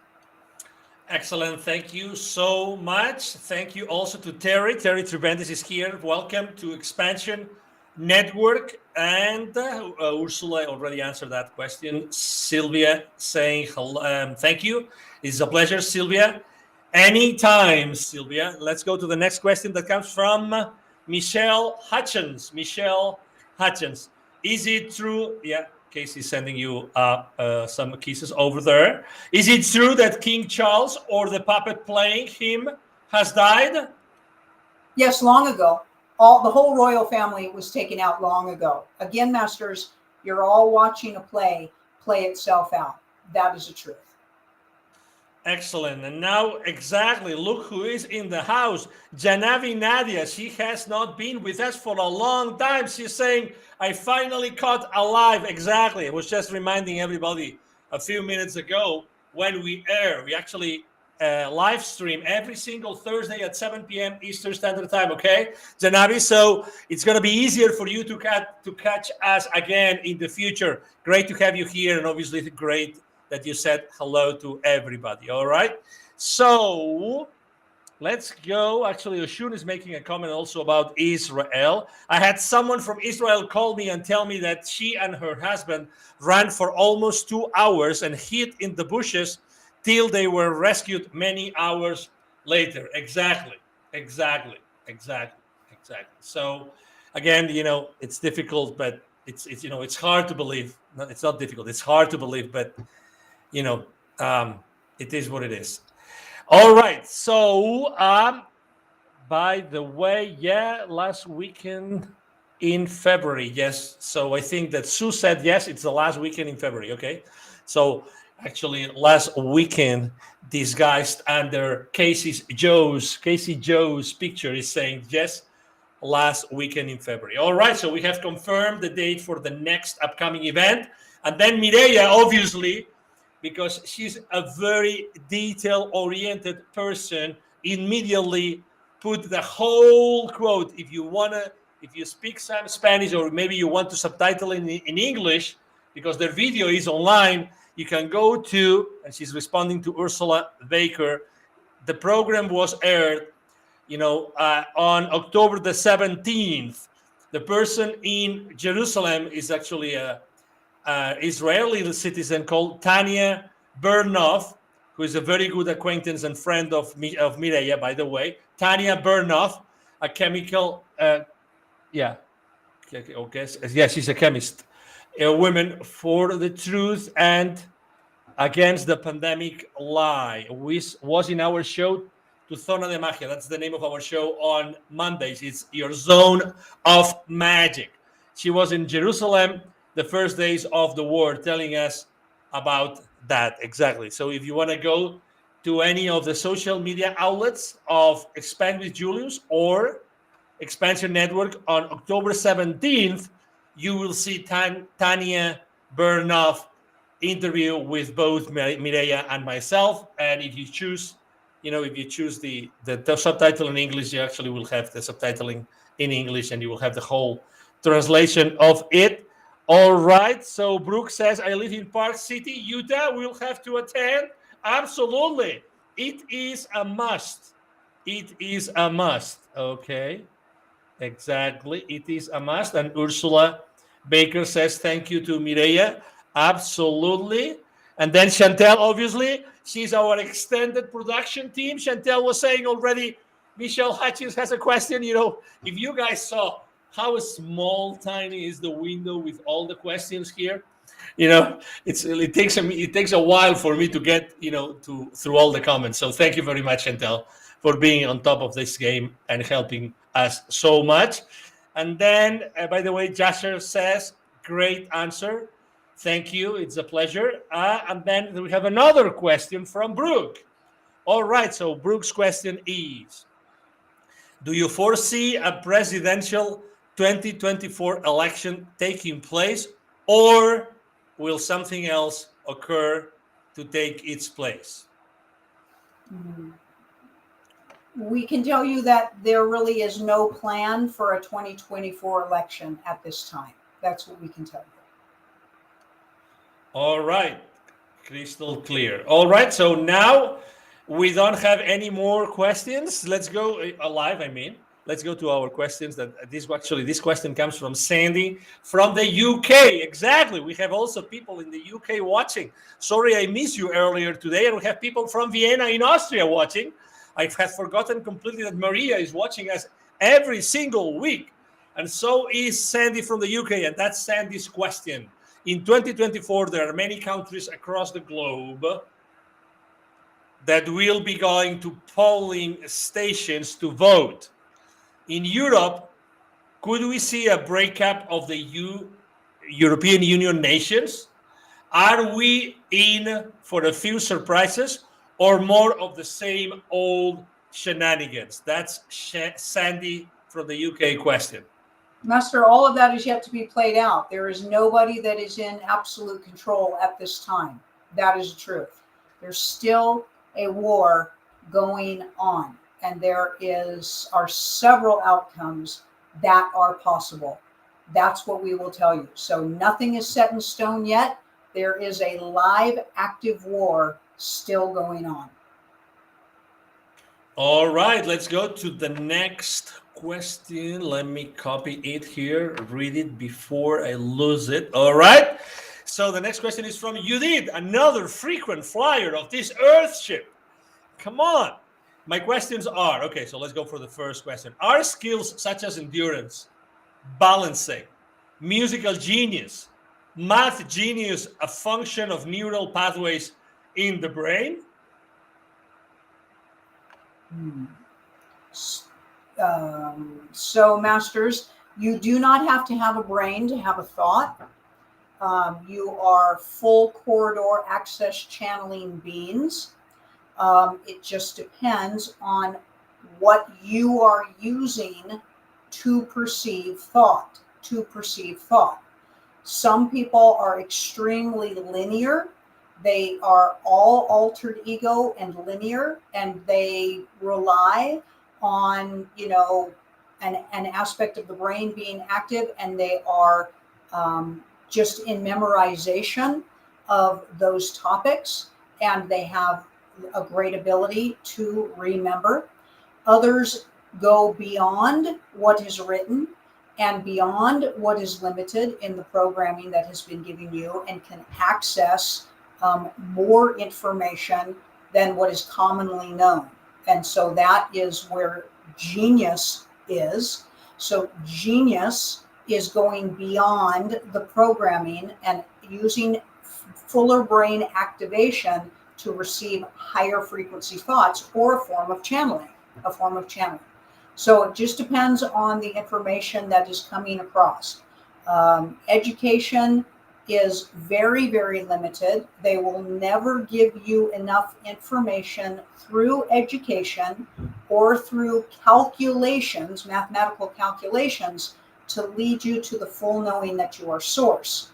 Excellent. Thank you so much. Thank you also to Terry. Terry Tremendous is here. Welcome to XPNsion Network. And Ursula already answered that question. Sylvia saying hello. Thank you. It's a pleasure, Sylvia. Anytime, Sylvia. Let's go to the next question that comes from Michelle Hutchins. Michelle Hutchins. Is it true? Yeah. Casey's sending you some kisses over there. Is it true that King Charles, or the puppet playing him, has died? Yes, long ago. The whole royal family was taken out long ago. Again, masters, you're all watching a play itself out. That is the truth. Excellent. And now, exactly, look who is in the house. Janavi Nadia. She has not been with us for a long time. She's saying, I finally caught alive. Exactly. I was just reminding everybody a few minutes ago, when we air, we actually live stream every single Thursday at 7 p.m. Eastern Standard Time. Okay, Janavi? So it's going to be easier for you to catch us again in the future. Great to have you here, and obviously great that you said hello to everybody. All right. So let's go. Actually, Oshun is making a comment also about Israel. I had someone from Israel call me and tell me that she and her husband ran for almost 2 hours and hid in the bushes till they were rescued many hours later. Exactly. So again, it's difficult, but it's hard to believe. No, it's not difficult. It's hard to believe, but it is what it is. All right. So, by the way, last weekend in February. Yes. So I think that Sue said, yes, it's the last weekend in February. Okay. So actually last weekend, disguised under Casey Joe's picture is saying, yes, last weekend in February. All right. So we have confirmed the date for the next upcoming event. And then Mireya, obviously, because she's a very detail-oriented person. Immediately put the whole quote. If you speak some Spanish, or maybe you want to subtitle in English, because their video is online, you can go to, and she's responding to Ursula Baker. The program was aired, on October the 17th. The person in Jerusalem is actually a Israeli citizen called Tanya Bernoff, who is a very good acquaintance and friend of Mireya, by the way. Tanya Bernoff, a chemical, yeah, okay, yeah, she's a chemist. A woman for the truth and against the pandemic lie. Was in our show, Tu Zona de Magia. That's the name of our show on Mondays. It's Your Zone of Magic. She was in Jerusalem the first days of the war, telling us about that. Exactly. So if you want to go to any of the social media outlets of Expand with Julius or XPNsion Network on October 17th, you will see Tanya Bernoff interview with both Mireya and myself. And if you choose, the subtitle in English, you actually will have the subtitling in English, and you will have the whole translation of it. All right. So Brooke says, I live in Park City, Utah. We'll have to attend. Absolutely. It is a must. It is a must. Okay. Exactly. It is a must. And Ursula Baker says, thank you to Mireya. Absolutely. And then Chantel, obviously, she's our extended production team. Chantel was saying already, Michelle Hutchins has a question. If you guys saw how small, tiny is the window with all the questions here, it takes a while for me to get, through all the comments. So thank you very much, Chantel, for being on top of this game and helping us so much. And then, by the way, Jasher says, great answer. Thank you. It's a pleasure. And then we have another question from Brooke. All right. So Brooke's question is, do you foresee a presidential 2024 election taking place, or will something else occur to take its place? We can tell you that there really is no plan for a 2024 election at this time. That's what we can tell you. All right. Crystal clear. All right. So now we don't have any more questions. Let's go live. Let's go to our questions. This question comes from Sandy from the UK. Exactly. We have also people in the UK watching. Sorry, I missed you earlier today. And we have people from Vienna in Austria watching. I had forgotten completely that Maria is watching us every single week. And so is Sandy from the UK. And that's Sandy's question. In 2024, there are many countries across the globe that will be going to polling stations to vote. In Europe, could we see a breakup of the European Union nations? Are we in for a few surprises or more of the same old shenanigans? That's Sandy from the UK question. Master, all of that is yet to be played out. There is nobody that is in absolute control at this time. That is the truth. There's still a war going on, and there are several outcomes that are possible. That's what we will tell you. So nothing is set in stone yet. There is a live, active war still going on. All right, let's go to the next question. Let me copy it here, read it before I lose it. All right. So the next question is from Judith, another frequent flyer of this Earthship. Come on. My questions are, okay, so let's go for the first question. Are skills such as endurance, balancing, musical genius, math genius a function of neural pathways in the brain? So, Masters, you do not have to have a brain to have a thought. You are full corridor access channeling beings. It just depends on what you are using to perceive thought. Some people are extremely linear. They are all altered ego and linear, and they rely on, an aspect of the brain being active, and they are just in memorization of those topics, and they have a great ability to remember. Others go beyond what is written and beyond what is limited in the programming that has been given you, and can access more information than what is commonly known. And so that is where genius is. So genius is going beyond the programming and using fuller brain activation to receive higher frequency thoughts, or a form of channeling. So it just depends on the information that is coming across. Education is very, very limited. They will never give you enough information through education or through calculations, mathematical calculations, to lead you to the full knowing that you are source.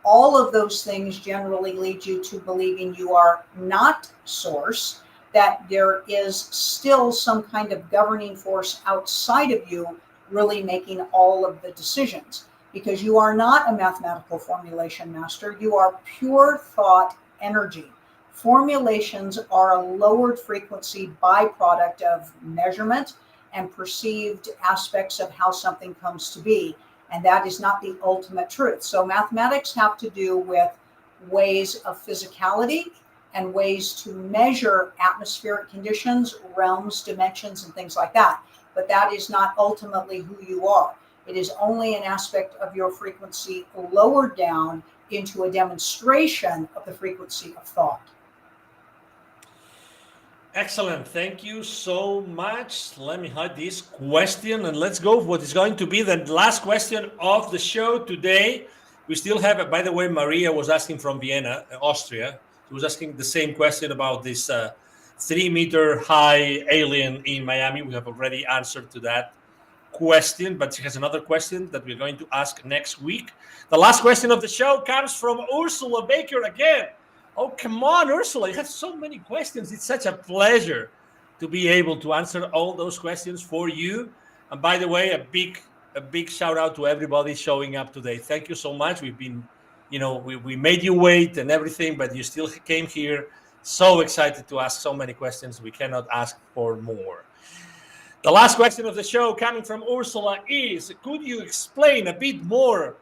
All of those things generally lead you to believing you are not source, that there is still some kind of governing force outside of you really making all of the decisions, because you are not a mathematical formulation master. You are pure thought energy. Formulations are a lowered frequency byproduct of measurement and perceived aspects of how something comes to be. And that is not the ultimate truth. So mathematics have to do with ways of physicality and ways to measure atmospheric conditions, realms, dimensions, and things like that. But that is not ultimately who you are. It is only an aspect of your frequency lowered down into a demonstration of the frequency of thought. Excellent. Thank you so much. Let me hide this question and let's go for what is going to be the last question of the show today. We still have, by the way, Maria was asking from Vienna, Austria. She was asking the same question about this 3-meter high alien in Miami. We have already answered to that question, but she has another question that we're going to ask next week. The last question of the show comes from Ursula Baker again. Oh, come on, Ursula, you have so many questions. It's such a pleasure to be able to answer all those questions for you. And by the way, a big shout out to everybody showing up today. Thank you so much. We've been, we made you wait and everything, but you still came here. So excited to ask so many questions. We cannot ask for more. The last question of the show coming from Ursula is, could you explain a bit more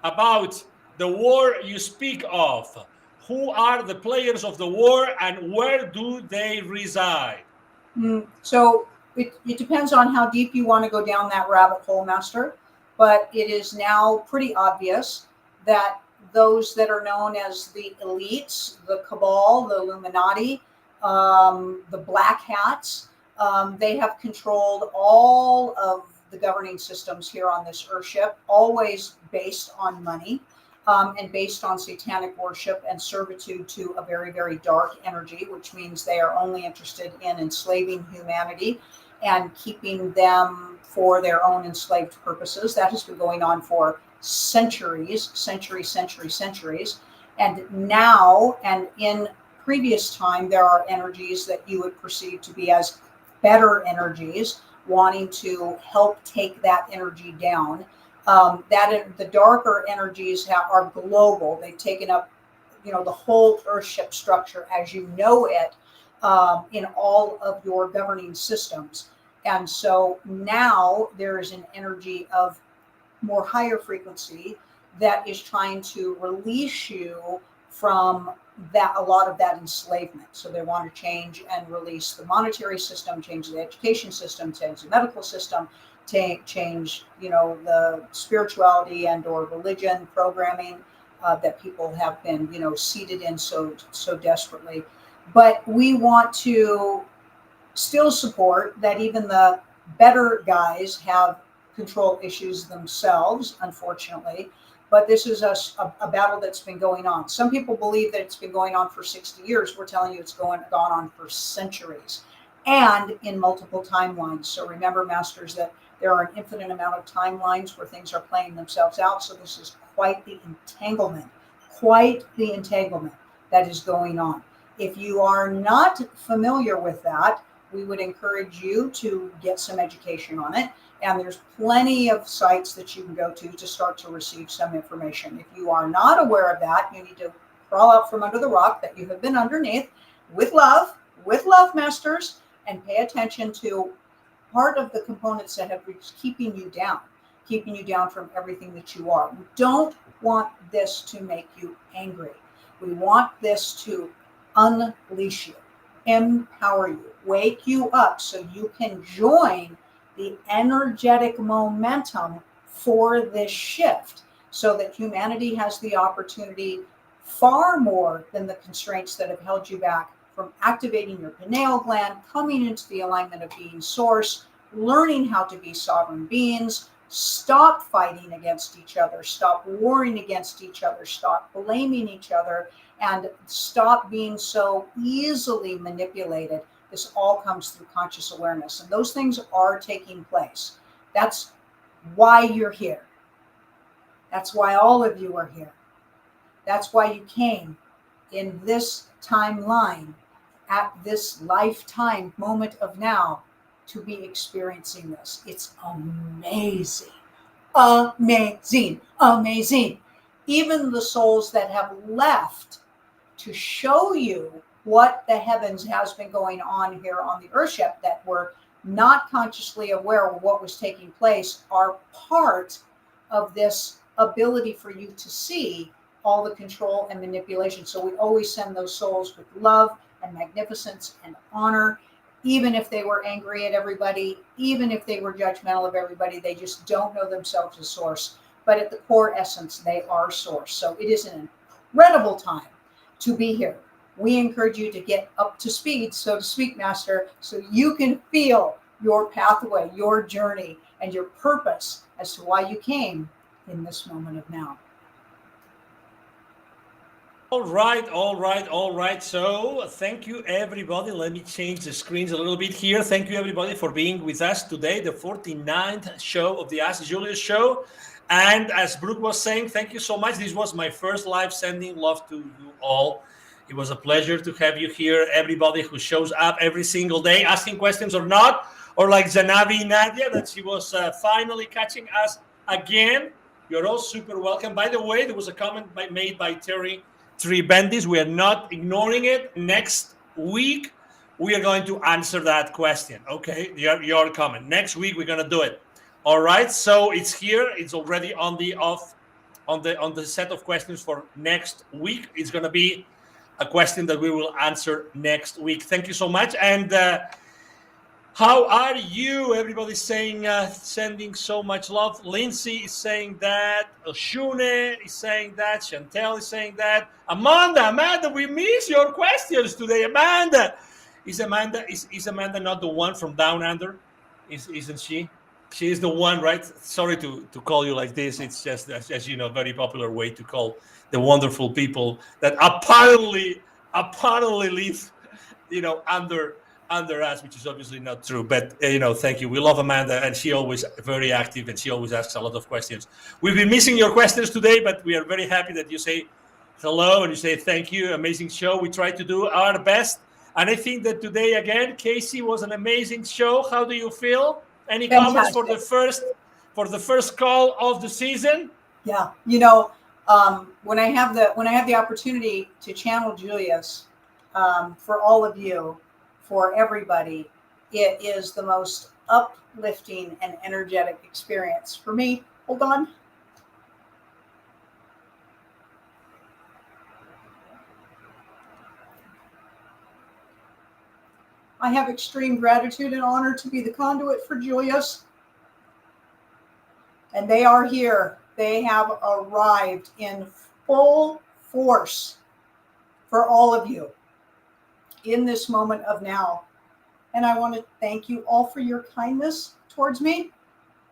about the war you speak of? Who are the players of the war and where do they reside? So it depends on how deep you want to go down that rabbit hole, Master. But it is now pretty obvious that those that are known as the elites, the cabal, the Illuminati, the black hats, they have controlled all of the governing systems here on this Earthship, always based on money. And based on satanic worship and servitude to a very, very dark energy, which means they are only interested in enslaving humanity and keeping them for their own enslaved purposes. That has been going on for centuries. And now, and in previous time, there are energies that you would perceive to be as better energies, wanting to help take that energy down. The darker energies are global. They've taken up, the whole Earthship structure as you know it, in all of your governing systems. And so now there is an energy of more higher frequency that is trying to release you from that, a lot of that enslavement. So they want to change and release the monetary system, change the education system, change the medical system, change, the spirituality and or religion programming that people have been, seated in so desperately. But we want to still support that even the better guys have control issues themselves, unfortunately. But this is a battle that's been going on. Some people believe that it's been going on for 60 years. We're telling you it's gone on for centuries and in multiple timelines. So remember, Masters, that there are an infinite amount of timelines where things are playing themselves out. So this is quite the entanglement. that is going on. If you are not familiar with that, we would encourage you to get some education on it. And there's plenty of sites that you can go to start to receive some information. If you are not aware of that, you need to crawl out from under the rock that you have been underneath with love masters, and pay attention to part of the components that have been keeping you down from everything that you are. We don't want this to make you angry. We want this to unleash you, empower you, wake you up so you can join the energetic momentum for this shift, so that humanity has the opportunity, far more than the constraints that have held you back, from activating your pineal gland, coming into the alignment of being source, learning how to be sovereign beings, stop fighting against each other, stop warring against each other, stop blaming each other, and stop being so easily manipulated. This all comes through conscious awareness, and those things are taking place. That's why you're here. That's why all of you are here. That's why you came in this timeline, at this lifetime moment of now, to be experiencing this. It's amazing. Amazing. Amazing. Even the souls that have left to show you what the heavens has been going on here on the Earthship, that were not consciously aware of what was taking place, are part of this ability for you to see all the control and manipulation. So we always send those souls with love and magnificence and honor, even if they were angry at everybody, even if they were judgmental of everybody. They just don't know themselves as source. But at the core essence, they are source. So it is an incredible time to be here. We encourage you to get up to speed, so to speak, Master, so you can feel your pathway, your journey, and your purpose as to why you came in this moment of now. All right. So thank you, everybody. Let me change the screens a little bit here. Thank you, everybody, for being with us today, the 49th show of the Ask Julius Show. And as Brooke was saying, thank you so much. This was my first live sending. Love to you all. It was a pleasure to have you here, everybody who shows up every single day, asking questions or not, or like Zanavi Nadia, that she was finally catching us again. You're all super welcome. By the way, there was a comment made by Terry Bendis. We are not ignoring it. Next week, we are going to answer that question. Okay, your comment. Next week, we're going to do it. All right. So it's here. It's already on the set of questions for next week. It's going to be a question that we will answer next week. Thank you so much. And how are you? Everybody's saying, sending so much love. Lindsay is saying that. Shune is saying that. Chantel is saying that. Amanda, we miss your questions today. Amanda, is Amanda not the one from Down Under? Isn't she? She is the one, right? Sorry to call you like this. It's just, as you know, a very popular way to call the wonderful people that apparently live, under us, which is obviously not true. But, thank you. We love Amanda, and she always very active, and she always asks a lot of questions. We've been missing your questions today, but we are very happy that you say hello and you say thank you. Amazing show. We try to do our best. And I think that today, again, Casey, was an amazing show. How do you feel? Any Fantastic. comments for the first call of the season? Yeah. When I have the opportunity to channel Julius, for all of you, for everybody, it is the most uplifting and energetic experience for me. Hold on. I have extreme gratitude and honor to be the conduit for Julius. And they are here. They have arrived in full force for all of you in this moment of now. And I want to thank you all for your kindness towards me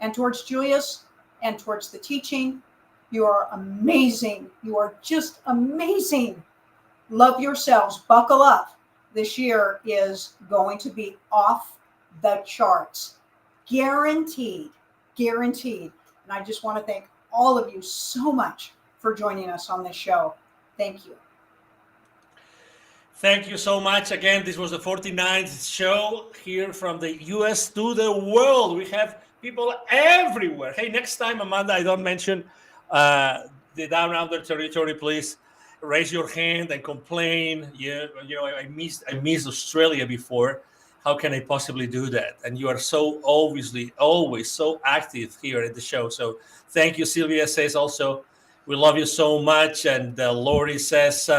and towards Julius and towards the teaching. You are amazing. You are just amazing. Love yourselves. Buckle up. This year is going to be off the charts. Guaranteed. And I just want to thank all of you so much for joining us on this show. Thank you. Thank you so much. Again, this was the 49th show here from the US to the world. We have people everywhere. Hey, next time, Amanda, I don't mention the Down Under territory, please raise your hand and complain. I missed Australia before. How can I possibly do that? And you are so obviously always so active here at the show. So thank you. Sylvia says also, we love you so much. And Lori says,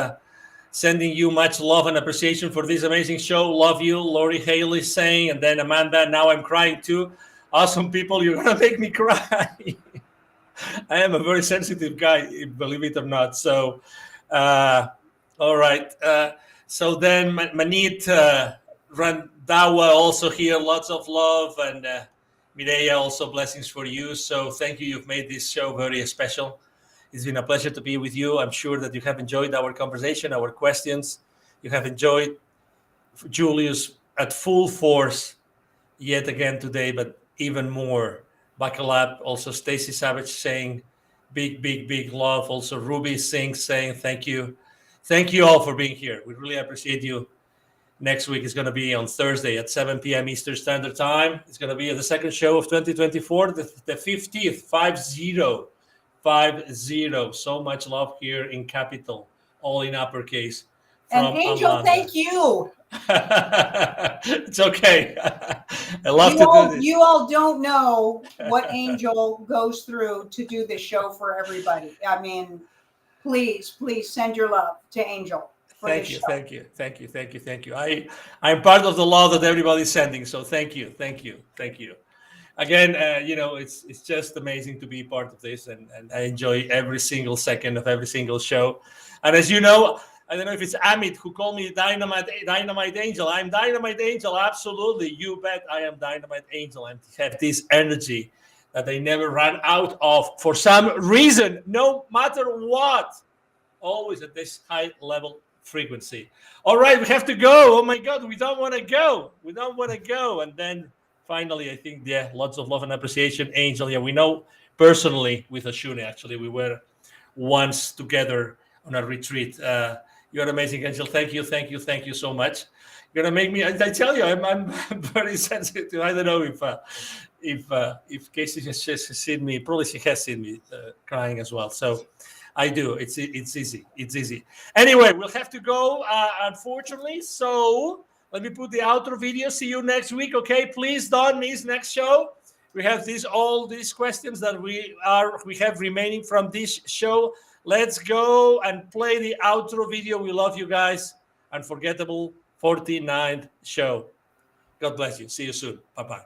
sending you much love and appreciation for this amazing show. Love you, Lori Haley saying. And then Amanda, now I'm crying too. Awesome people, you're going to make me cry. I am a very sensitive guy, believe it or not. So, all right. So then Manit Randawa also here, lots of love. And Mireya, also blessings for you. So thank you. You've made this show very special. It's been a pleasure to be with you. I'm sure that you have enjoyed our conversation, our questions. You have enjoyed Julius at full force yet again today, but even more. Buckle up. Also, Stacy Savage saying big, big, big love. Also, Ruby Singh saying thank you. Thank you all for being here. We really appreciate you. Next week is going to be on Thursday at 7 p.m. Eastern Standard Time. It's going to be the second show of 2024, the 50th, 50. So much love here in capital, all in uppercase. And Angel, Amanda. thank you. It's okay. I love to do this. You all don't know what Angel goes through to do this show for everybody. I mean, please send your love to Angel. Thank you. I'm part of the love that everybody's sending. So thank you. Again, it's just amazing to be part of this, and I enjoy every single second of every single show. And as you know, I don't know if it's Amit who called me Dynamite Angel. I'm Dynamite Angel, absolutely. You bet I am Dynamite Angel. I have this energy that I never run out of for some reason, no matter what. Always at this high level frequency. All right, we have to go. Oh my God, we don't want to go. And then finally, I think, lots of love and appreciation. Angel, we know personally with Ashune, actually, we were once together on a retreat. You're amazing, Angel. Thank you so much. You're gonna make me. I tell you, I'm very sensitive. I don't know if Casey has seen me. Probably she has seen me crying as well. So I do. It's easy. Anyway, we'll have to go, unfortunately. So let me put the outro video. See you next week. Okay, please don't miss next show. We have all these questions that we have remaining from this show. Let's go and play the outro video. We love you guys. Unforgettable 49th show. God bless you. See you soon. Bye-bye.